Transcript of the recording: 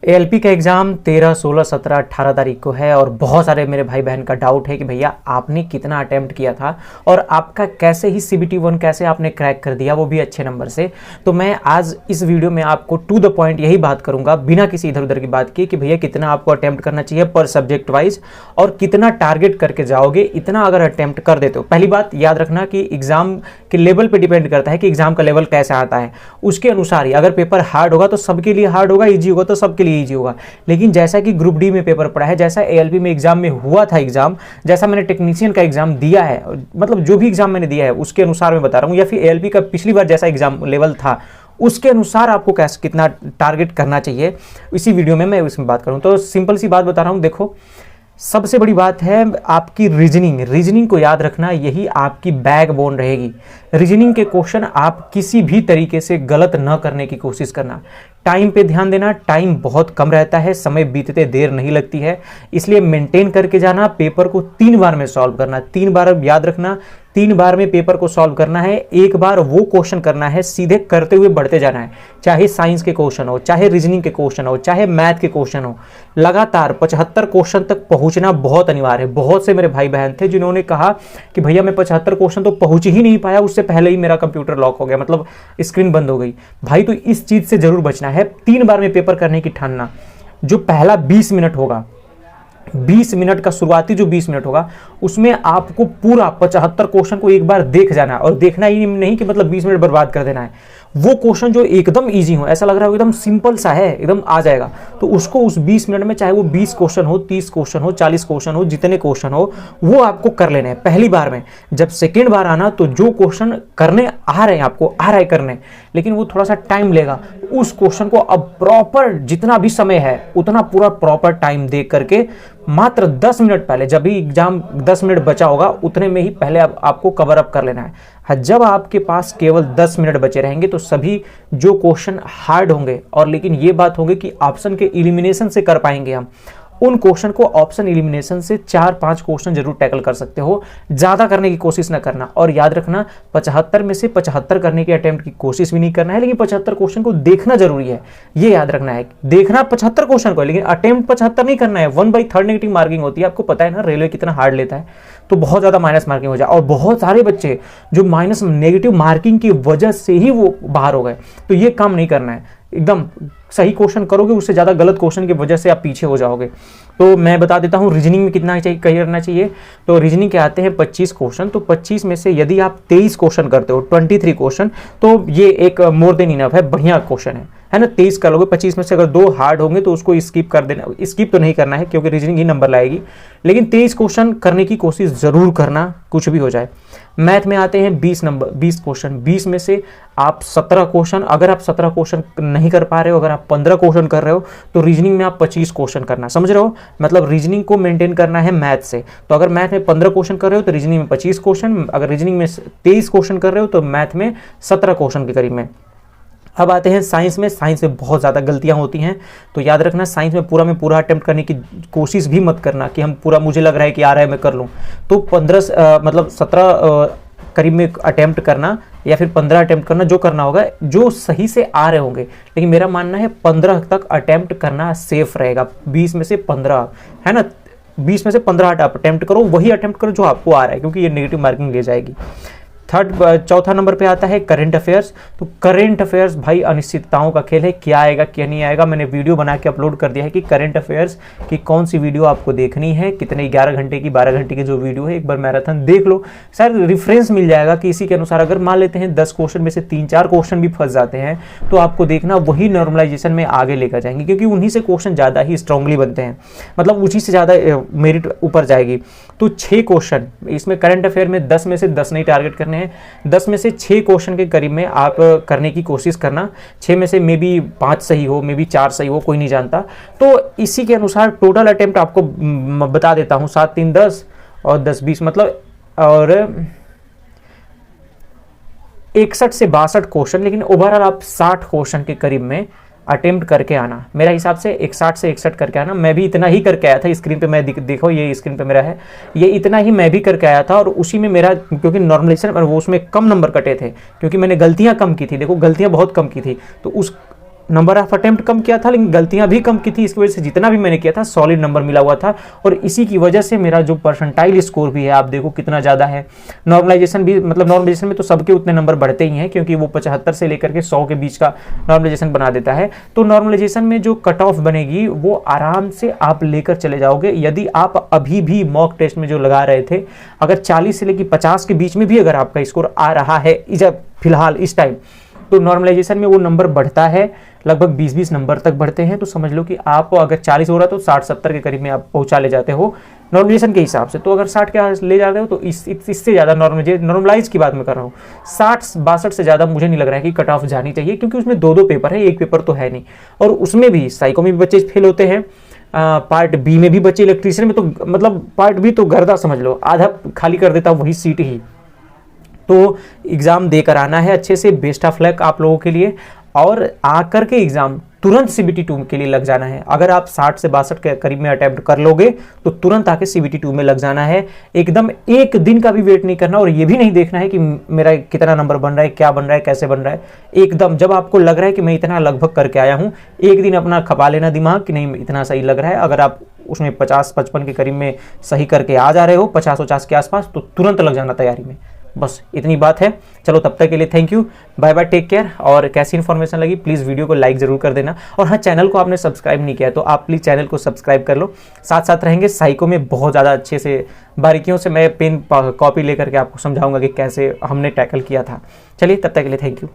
ALP का exam 13, 16, 17, 18 तारीख को है और बहुत सारे मेरे भाई बहन का डाउट है कि भैया आपने कितना अटेम्प्ट किया था और आपका कैसे ही CBT 1 कैसे आपने क्रैक कर दिया, वो भी अच्छे नंबर से। तो मैं आज इस वीडियो में आपको टू द पॉइंट यही बात करूंगा, बिना किसी इधर उधर की बात की, कि भैया कितना आपको अटेम्प्ट करना चाहिए पर सब्जेक्ट वाइज और कितना टारगेट करके जाओगे, इतना अगर अटेम्प्ट कर देते हो। पहली बात याद रखना कि एग्जाम के लेवल पर डिपेंड करता है कि एग्जाम का लेवल कैसा आता है, उसके अनुसार ही अगर पेपर हार्ड होगा तो सबके लिए हार्ड होगा, ईजी होगा तो सबके लिए ईजी होगा। लेकिन जैसा कि ग्रुप डी में पेपर पड़ा है, जैसा एएलपी में एग्जाम में हुआ था एग्जाम, जैसा मैंने टेक्नीशियन का एग्जाम दिया है, मतलब जो भी एग्जाम मैंने दिया है उसके अनुसार मैं बता रहा हूं, या फिर एएलपी का पिछली बार जैसा एग्जाम लेवल था उसके अनुसार आपको कैसे कितना टारगेट करना चाहिए, इसी वीडियो में मैं इसमें बात करूं। तो सिंपल सी बात बता रहा हूं, देखो सबसे बड़ी बात है आपकी रीजनिंग को याद रखना, यही आपकी बैकबोन रहेगी। रीजनिंग के क्वेश्चन आप किसी भी तरीके से गलत न करने की कोशिश करना, टाइम पे ध्यान देना, टाइम बहुत कम रहता है, समय बीतते देर नहीं लगती है, इसलिए मेंटेन करके जाना। पेपर को 3 बार में सॉल्व करना, 3 बार याद रखना, 3 बार में पेपर को सॉल्व करना है। एक बार वो क्वेश्चन करना है, सीधे करते हुए बढ़ते जाना है, चाहे साइंस के क्वेश्चन हो, चाहे रीजनिंग के क्वेश्चन हो, चाहे मैथ के क्वेश्चन हो। लगातार 75 क्वेश्चन तक पहुंचना बहुत अनिवार्य है। बहुत से मेरे भाई बहन थे जिन्होंने कहा कि भैया मैं 75 क्वेश्चन तो पहुंच ही नहीं पाया, उससे पहले ही मेरा कंप्यूटर लॉक हो गया, मतलब स्क्रीन बंद हो गई। भाई तो इस चीज से जरूर बचना है, 3 बार में पेपर करने की ठानना। जो पहला 20 मिनट होगा, 20 मिनट का शुरुआती जो 20 मिनट होगा, उसमें आपको पूरा 75 क्वेश्चन को एक बार देख जाना है। और देखना ही नहीं कि मतलब 20 मिनट बर्बाद कर देना है। वो क्वेश्चन जो एकदम इजी हो, ऐसा लग रहा है एकदम सिंपल सा है, एकदम आ जाएगा, तो उसको उस 20 मिनट में, चाहे वो 20 क्वेश्चन हो, 30 क्वेश्चन हो, 40 क्वेश्चन हो, जितने क्वेश्चन हो, वो आपको कर लेने हैं पहली बार में। जब सेकेंड बार आना तो जो क्वेश्चन करने आ रहे हैं, आपको आ रहा है करने, लेकिन वो थोड़ा सा टाइम लेगा, उस क्वेश्चन को अब प्रॉपर जितना भी समय है उतना पूरा प्रॉपर टाइम दे करके मात्र 10 मिनट पहले, जब भी एग्जाम 10 मिनट बचा होगा उतने में ही पहले आपको कवर अप कर लेना है। जब आपके पास केवल 10 मिनट बचे रहेंगे तो सभी जो क्वेश्चन हार्ड होंगे, और लेकिन ये बात होगी कि ऑप्शन के एलिमिनेशन से कर पाएंगे हम, उन क्वेश्चन को ऑप्शन एलिमिनेशन से 4-5 क्वेश्चन जरूर टैकल कर सकते हो, ज्यादा करने की कोशिश ना करना। और याद रखना 75 में से 75 करने के अटेम्प्ट की कोशिश भी नहीं करना है, लेकिन 75 क्वेश्चन को देखना जरूरी है, ये याद रखना है। देखना 75 क्वेश्चन को, लेकिन अटेम्प्ट 75 नहीं करना है। 1/3 नेगेटिव मार्किंग होती है, आपको पता है ना रेलवे कितना हार्ड लेता है, तो बहुत ज्यादा माइनस मार्किंग हो जाए। और बहुत सारे बच्चे जो माइनस नेगेटिव मार्किंग की वजह से ही वो बाहर हो गए, तो ये काम नहीं करना है। एकदम सही क्वेश्चन करोगे, उससे ज्यादा गलत क्वेश्चन की वजह से आप पीछे हो जाओगे। तो मैं बता देता हूं रीजनिंग में कितना चाहिए, करना चाहिए। तो रीजनिंग के आते हैं 25 क्वेश्चन, तो 25 में से यदि आप 23 क्वेश्चन करते हो, 23 क्वेश्चन, तो ये एक मोर देन इनफ है, बढ़िया क्वेश्चन है ना। 23 कर लोगे, 25 में से अगर 2 हार्ड होंगे तो उसको स्किप कर देना, स्किप तो नहीं करना है क्योंकि रीजनिंग ही नंबर लाएगी, लेकिन 23 क्वेश्चन करने की कोशिश जरूर करना, कुछ भी हो जाए। मैथ में आते हैं 20 क्वेश्चन, 20 में से आप 17 क्वेश्चन, अगर आप 17 क्वेश्चन नहीं कर पा रहे हो, अगर आप 15 क्वेश्चन कर रहे हो, तो रीजनिंग में आप 25 क्वेश्चन करना, समझ रहे हो, मतलब रीजनिंग को मेंटेन करना है मैथ से। तो अगर मैथ में 15 क्वेश्चन कर रहे हो तो रीजनिंग में 25 क्वेश्चन, अगर रीजनिंग में 23 क्वेश्चन कर रहे हो तो मैथ में 17 क्वेश्चन के करीब में। अब आते हैं साइंस में। साइंस में बहुत ज़्यादा गलतियां होती हैं, तो याद रखना साइंस में पूरा अटेम्प्ट करने की कोशिश भी मत करना कि हम पूरा, मुझे लग रहा है कि आ रहा है मैं कर लूँ, तो 17 करीब में अटेम्प्ट करना, या फिर 15 अटेम्प्ट करना, जो करना होगा, जो सही से आ रहे होंगे। लेकिन मेरा मानना है 15 तक अटेम्प्ट करना सेफ रहेगा। 20 में से 15 है ना, 20 में से 15 अटेम्प्ट करो, वही अटेम्प्ट करो जो आपको आ रहा है, क्योंकि ये नेगेटिव मार्किंग ले जाएगी। चौथा नंबर पे आता है करंट अफेयर्स। तो करंट अफेयर्स भाई अनिश्चितताओं का खेल है, क्या आएगा क्या नहीं आएगा। मैंने वीडियो बना के अपलोड कर दिया है कि करंट अफेयर्स की कौन सी वीडियो आपको देखनी है, कितने 11 घंटे की 12 घंटे की जो वीडियो है, एक बार मैराथन देख लो, शायद रेफरेंस मिल जाएगा कि इसी के अनुसार अगर मान लेते हैं 10 क्वेश्चन में से 3-4 क्वेश्चन भी फंस जाते हैं, तो आपको देखना वही नॉर्मलाइजेशन में आगे लेकर जाएंगे, क्योंकि उन्हीं से क्वेश्चन ज़्यादा ही स्ट्रांगली बनते हैं, मतलब उसी से ज़्यादा मेरिट ऊपर जाएगी। तो 6 क्वेश्चन इसमें करंट अफेयर में 10 में से 10 नहीं टारगेट करने हैं, 10 में से 6 क्वेश्चन के करीब में आप करने की कोशिश करना। 6 में से मे बी 5 सही हो, मे बी 4 सही हो, कोई नहीं जानता। तो इसी के अनुसार टोटल अटेम्प्ट आपको बता देता हूं, 7 3 10 और 10 20, मतलब और 61 से 62 क्वेश्चन, लेकिन ओवरऑल आप 60 क्वेश्चन के करीब में अटेम्प्ट करके आना। मेरा हिसाब से 61 से 61 करके आना, मैं भी इतना ही करके आया था। स्क्रीन पे मैं देखो, ये स्क्रीन पे मेरा है, ये इतना ही मैं भी करके आया था, और उसी में मेरा, क्योंकि नॉर्मलाइजेशन वो उसमें कम नंबर कटे थे, क्योंकि मैंने गलतियां कम की थी, देखो गलतियां बहुत कम की थी, तो उस नंबर ऑफ अटेम्प्ट कम किया था लेकिन गलतियां भी कम की थी, इसकी वजह से जितना भी मैंने किया था सॉलिड नंबर मिला हुआ था और इसी की वजह से मेरा जो परसेंटाइल स्कोर भी है आप देखो कितना ज़्यादा है। नॉर्मलाइजेशन भी, मतलब नॉर्मलाइजेशन में तो सबके उतने नंबर बढ़ते ही हैं क्योंकि वो 75 से लेकर के 100 के बीच का नॉर्मलाइजेशन बना देता है। तो नॉर्मलाइजेशन में जो कट ऑफ बनेगी वो आराम से आप लेकर चले जाओगे। यदि आप अभी भी मॉक टेस्ट में जो लगा रहे थे, अगर 40 से लेकर 50 के बीच में भी अगर आपका स्कोर आ रहा है फिलहाल इस टाइम, तो नॉर्मलाइजेशन में वो नंबर बढ़ता है, लगभग 20-20 नंबर तक बढ़ते हैं। तो समझ लो कि आप अगर 40 हो रहा है तो 60-70 के करीब में आप पहुंचा ले जाते हो नॉर्मलाइजेशन के हिसाब से। तो अगर 60 के ले जा रहे हो तो इससे ज़्यादा नॉर्मलाइज की बात मैं कर रहा हूँ, 60-62 से ज़्यादा मुझे नहीं लग रहा है कि कट ऑफ जानी चाहिए, क्योंकि उसमें 2-2 पेपर है, एक पेपर तो है नहीं। और उसमें भी साइको में भी बच्चे फेल होते हैं, पार्ट बी में भी बच्चे, इलेक्ट्रीशियन में तो मतलब पार्ट बी तो गर्दा समझ लो, आधा खाली कर देता वही सीट ही। तो एग्ज़ाम देकर आना है अच्छे से। बेस्ट ऑफ लक आप लोगों के लिए, और आकर के एग्ज़ाम तुरंत CBT 2 के लिए लग जाना है। अगर आप 60 से 62 के करीब में अटेम्प्ट कर लोगे तो तुरंत आके CBT 2 में लग जाना है। एकदम एक दिन का भी वेट नहीं करना और ये भी नहीं देखना है कि मेरा कितना नंबर बन रहा है, क्या बन रहा है, कैसे बन रहा है। एकदम जब आपको लग रहा है कि मैं इतना लगभग करके आया हूँ, एक दिन अपना खपा लेना दिमाग कि नहीं इतना सही लग रहा है। अगर आप उसमें 50-55 के करीब में सही करके आ जा रहे हो, 50-50 के आसपास, तो तुरंत लग जाना तैयारी में। बस इतनी बात है। चलो तब तक के लिए thank you, bye bye, take care. और कैसी इन्फॉर्मेशन लगी प्लीज़ वीडियो को लाइक ज़रूर कर देना। और हाँ, चैनल को आपने सब्सक्राइब नहीं किया है तो आप प्लीज़ चैनल को सब्सक्राइब कर लो। साथ साथ रहेंगे साइको में बहुत ज़्यादा अच्छे से बारीकियों से मैं पेन कॉपी लेकर के आपको समझाऊंगा कि कैसे हमने टैकल किया था। चलिए तब तक के लिए थैंक यू।